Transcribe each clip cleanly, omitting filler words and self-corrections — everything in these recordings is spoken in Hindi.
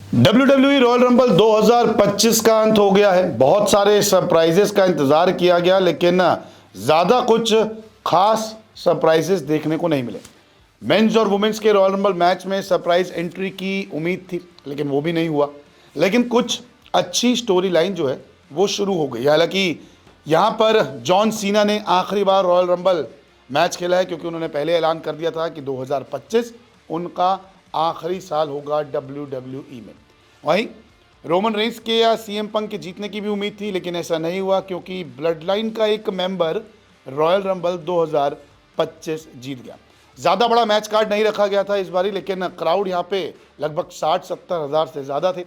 WWE रॉयल रंबल 2025 का अंत हो गया है। बहुत सारे सरप्राइजेस का इंतजार किया गया, लेकिन ज्यादा कुछ खास सरप्राइजेस देखने को नहीं मिले। मेंस और वुमेन्स के रॉयल रंबल मैच में सरप्राइज एंट्री की उम्मीद थी, लेकिन वो भी नहीं हुआ। लेकिन कुछ अच्छी स्टोरी लाइन जो है वो शुरू हो गई। हालांकि यहाँ पर जॉन सीना ने आखिरी बार रॉयल रंबल मैच खेला है, क्योंकि उन्होंने पहले ऐलान कर दिया था कि 2025 उनका आखिरी साल होगा WWE में। वहीं रोमन रेंस के या सीएम पंक के जीतने की भी उम्मीद थी, लेकिन ऐसा नहीं हुआ, क्योंकि ब्लड लाइन का एक मेंबर रॉयल रंबल 2025 जीत गया। ज़्यादा बड़ा मैच कार्ड नहीं रखा गया था इस बारी, लेकिन क्राउड यहाँ पे लगभग 60-70 हज़ार से ज़्यादा थे।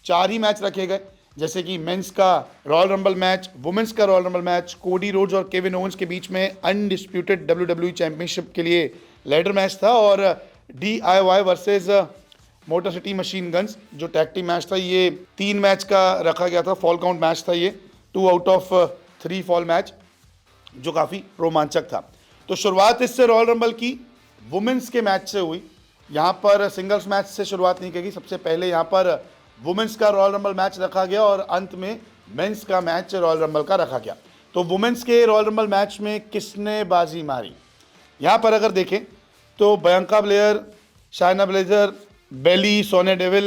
4 ही मैच रखे गए, जैसे कि मेंस का रॉयल रंबल मैच, वुमेन्स का royal rumble match, Cody Rhodes और केविन ओवेंस के बीच में अनडिस्प्यूटेड WWE चैंपियनशिप के लिए लैडर मैच था, और DIY versus motor city machine guns जो टैग टीम मैच था, ये 3 मैच का रखा गया था। फॉल काउंट मैच था ये, 2 आउट ऑफ 3 फॉल मैच, जो काफ़ी रोमांचक था। तो शुरुआत इससे रॉयल रंबल की वुमेन्स के मैच से हुई। यहाँ पर सिंगल्स मैच से शुरुआत नहीं की गई, सबसे पहले यहाँ पर वुमेन्स का रॉयल रंबल मैच रखा गया और अंत में मेंस का मैच रॉयल रंबल का रखा गया। तो वुमेन्स के रॉयल रंबल मैच में किसने बाजी मारी, यहाँ पर अगर देखें तो बियांका ब्लेयर, शायना ब्लेजर, बेली, Sonia devil,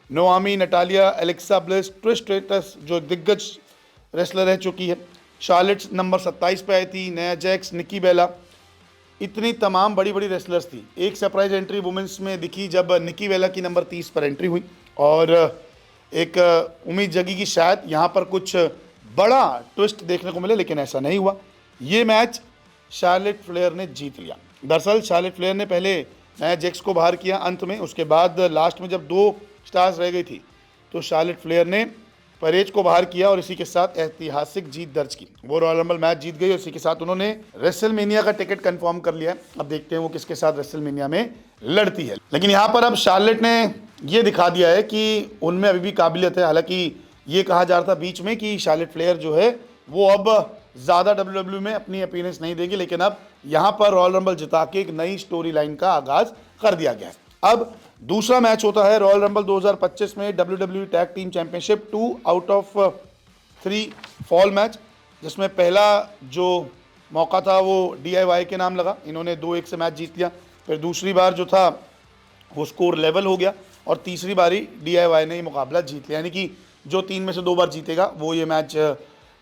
नोआमी, Natalia, Alexa bliss, Trish स्ट्रेटस जो दिग्गज रेसलर रह चुकी है, शार्लेट नंबर 27 पे आई थी, नया जैक्स, निकी बेला, इतनी तमाम बड़ी बड़ी रेसलर्स थी। एक सरप्राइज एंट्री वुमेन्स में दिखी जब निकी बेला की नंबर 30 पर एंट्री हुई, और एक उम्मीद जगी कि शायद यहाँ पर कुछ बड़ा ट्विस्ट देखने को मिले, लेकिन ऐसा नहीं हुआ। ये मैच शार्लेट फ्लेयर ने जीत लिया। दरअसल शार्लेट फ्लेयर ने पहले नया जैक्स को बाहर किया अंत में, उसके बाद लास्ट में जब 2 स्टार्स रह गई थी तो शार्लेट फ्लेयर ने परेज को बाहर किया और इसी के साथ ऐतिहासिक जीत दर्ज की। वो रॉयल रंबल मैच जीत गई और इसी के साथ उन्होंने रेसलमेनिया का टिकट कंफर्म कर लिया है। अब देखते हैं वो किसके साथ रेसलमेनिया में लड़ती है। लेकिन यहाँ पर अब शार्लेट ने ये दिखा दिया है कि उनमें अभी भी काबिलियत है। हालांकि ये कहा जा रहा था बीच में कि शार्लेट फ्लेयर जो है वो अब ज़्यादा WWE में अपनी अपीयरेंस नहीं देगी, लेकिन अब यहाँ पर रॉयल रंबल जिता के एक नई स्टोरी लाइन का आगाज कर दिया गया है। अब दूसरा मैच होता है रॉयल रंबल 2025 में WWE tag team championship 2 out of 3 fall match, जिसमें पहला जो मौका था वो DIY के नाम लगा, इन्होंने 2-1 से मैच जीत लिया। फिर दूसरी बार जो था वो स्कोर लेवल हो गया और तीसरी बारी DIY ने ये मुकाबला जीत लिया, यानी कि जो 3 में से 2 बार जीतेगा वो ये मैच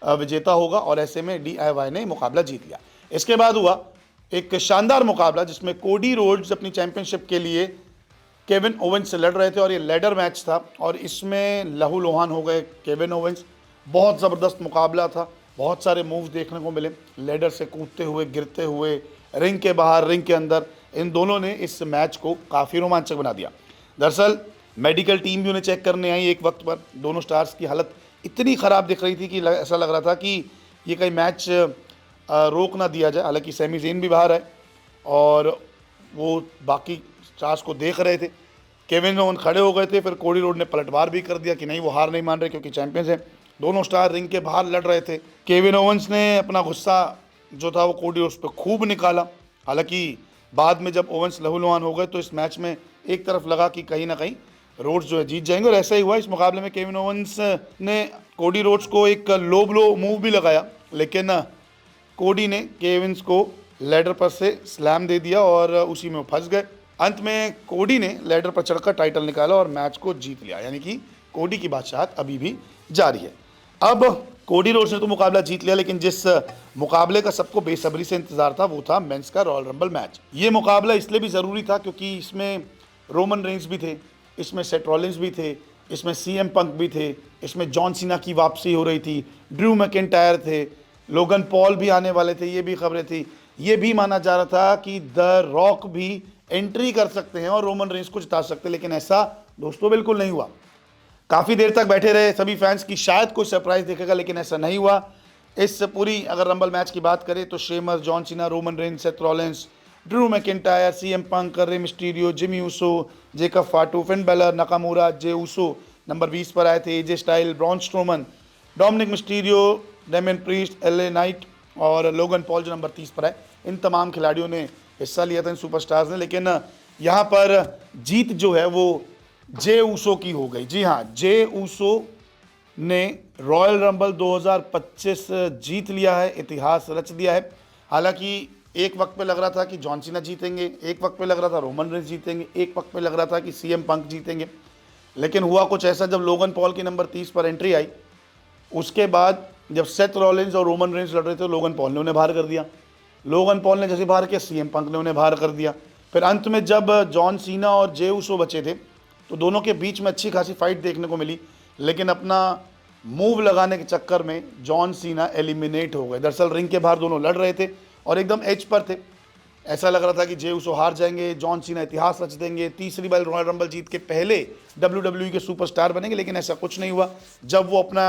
विजेता होगा, और ऐसे में DIY ने मुकाबला जीत लिया। इसके बाद हुआ एक शानदार मुकाबला जिसमें कोडी रोड्स अपनी चैंपियनशिप के लिए केविन ओवेंस से लड़ रहे थे, और ये लैडर मैच था और इसमें लहूलुहान हो गए केविन ओवेंस। बहुत ज़बरदस्त मुकाबला था, बहुत सारे मूव्स देखने को मिले, लैडर से कूदते हुए, गिरते हुए, रिंग के बाहर, रिंग के अंदर। इन दोनों ने इस मैच को काफ़ी रोमांचक बना दिया। दरअसल मेडिकल टीम भी उन्हें चेक करने आई एक वक्त पर। दोनों स्टार्स की हालत इतनी ख़राब दिख रही थी कि ऐसा लग रहा था कि ये कहीं मैच रोक ना दिया जाए। हालांकि सैमी ज़ेन भी बाहर है और वो बाकी स्टार्स को देख रहे थे। केविन ओवन खड़े हो गए थे, फिर कोडी रोड ने पलटवार भी कर दिया कि नहीं, वो हार नहीं मान रहे क्योंकि चैंपियंस हैं। दोनों स्टार रिंग के बाहर लड़ रहे थे। केविन ओवेंस ने अपना गुस्सा जो था वो कोडी रोड्स पे खूब निकाला। हालांकि बाद में जब ओवेंस लहूलुहान हो गए तो इस मैच में एक तरफ लगा कि कहीं ना कहीं रोड्स जो है जीत जाएंगे, और ऐसा ही हुआ। इस मुकाबले में केविन ओवेंस ने कोडी रोड्स को एक लो ब्लो मूव भी लगाया, लेकिन कोडी ने केविन्स को लैडर पर से स्लैम दे दिया और उसी में फंस गए। अंत में कोडी ने लैडर पर चढ़कर टाइटल निकाला और मैच को जीत लिया, यानी कि कोडी की बादशाहत अभी भी जारी है। अब कोडी रोड्स ने तो मुकाबला जीत लिया, लेकिन जिस मुकाबले का सबको बेसब्री से इंतजार था वो था मेंस का रॉयल रंबल मैच। ये मुकाबला इसलिए भी ज़रूरी था क्योंकि इसमें रोमन रेंस भी थे, इसमें सेथ रॉलिंस भी थे, इसमें सीएम पंक भी थे, इसमें जॉन सीना की वापसी हो रही थी, ड्रू मैकिंटायर थे, लोगन पॉल भी आने वाले थे, ये भी खबरें थी। ये भी माना जा रहा था कि द रॉक भी एंट्री कर सकते हैं और रोमन रेंस को जिता सकते हैं, लेकिन ऐसा दोस्तों बिल्कुल नहीं हुआ। काफ़ी देर तक बैठे रहे सभी फैंस की शायद कोई सरप्राइज देखेगा, लेकिन ऐसा नहीं हुआ। इस पूरी अगर रंबल मैच की बात करें तो Sheamus, John Cena, Roman Reigns, Seth Rollins, Drew McIntyre, CM Punk, Rey Mysterio, Jimmy Uso, Jacob Fatu, Finn Balor, Nakamura, Jey Uso number 20 पर आए थे, AJ Styles, Braun Strowman, Dominik Mysterio, Damian Priest, LA Knight और लोगन पॉल जो नंबर 30 पर आए। इन तमाम खिलाड़ियों ने हिस्सा लिया था, इन सुपरस्टार्स ने। लेकिन यहाँ पर जीत जो है वो जे ऊसो की हो गई। जी हाँ, जे ऊसो ने रॉयल रंबल 2025 जीत लिया है, इतिहास रच दिया है। हालांकि एक वक्त पे लग रहा था कि जॉन सीना जीतेंगे, एक वक्त पे लग रहा था रोमन रेंस जीतेंगे, एक वक्त पे लग रहा था कि सीएम पंक जीतेंगे, लेकिन हुआ कुछ ऐसा, जब लोगन पॉल की नंबर 30 पर एंट्री आई, उसके बाद जब सेथ रॉलिंस और रोमन रेंस लड़ रहे थे, लोगन पॉल ने उन्हें बाहर कर दिया। लोगन पॉल ने जैसे बाहर किया, सीएम पंक ने उन्हें बाहर कर दिया। फिर अंत में जब जॉन सीना और जे ऊसो बचे थे, तो दोनों के बीच में अच्छी खासी फाइट देखने को मिली, लेकिन अपना मूव लगाने के चक्कर में जॉन सीना एलिमिनेट हो गए। दरअसल रिंग के बाहर दोनों लड़ रहे थे और एकदम एज पर थे। ऐसा लग रहा था कि जे ऊसो हार जाएंगे, जॉन सीना इतिहास रच देंगे, तीसरी बार रॉयल रंबल जीत के पहले WWE के सुपरस्टार बनेंगे, लेकिन ऐसा कुछ नहीं हुआ। जब वो अपना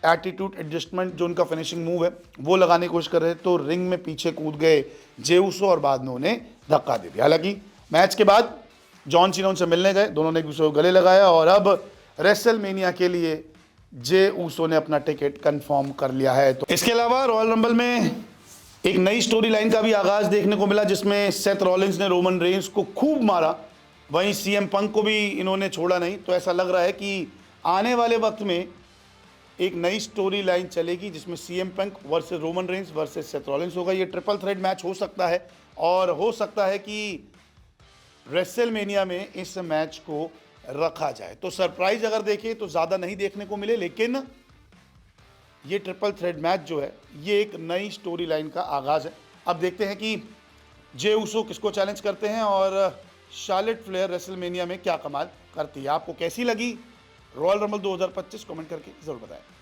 एटीट्यूड एडजस्टमेंट, जो उनका फिनिशिंग मूव है, वो लगाने की कोशिश कर रहे थे, तो रिंग में पीछे कूद गए जे ऊसो और बाद में उन्हें धक्का दे दिया। हालांकि मैच के बाद जॉन सीना उनसे मिलने गए, दोनों ने एक दूसरे को गले लगाया और अब रेसलमेनिया के लिए जे ऊसो ने अपना टिकट कंफर्म कर लिया है। तो इसके अलावा रॉयल रंबल में एक नई स्टोरी लाइन का भी आगाज देखने को मिला, जिसमें सेथ रॉलिंस ने रोमन रेंस को खूब मारा, वहीं सीएम पंक को भी इन्होंने छोड़ा नहीं। तो ऐसा लग रहा है कि आने वाले वक्त में एक नई स्टोरी लाइन चलेगी, जिसमें CM Punk versus Roman Reigns versus Seth Rollins होगा। ये ट्रिपल थ्रेट मैच हो सकता है और हो सकता है कि रेसलमेनिया में इस मैच को रखा जाए। तो सरप्राइज अगर देखें तो ज़्यादा नहीं देखने को मिले, लेकिन ये ट्रिपल थ्रेड मैच जो है, ये एक नई स्टोरी लाइन का आगाज़ है। अब देखते हैं कि जे ऊसो किसको चैलेंज करते हैं और शार्लेट फ्लेयर रेसलमेनिया में क्या कमाल करती है। आपको कैसी लगी रॉयल रंबल 2025 कमेंट करके ज़रूर बताएं।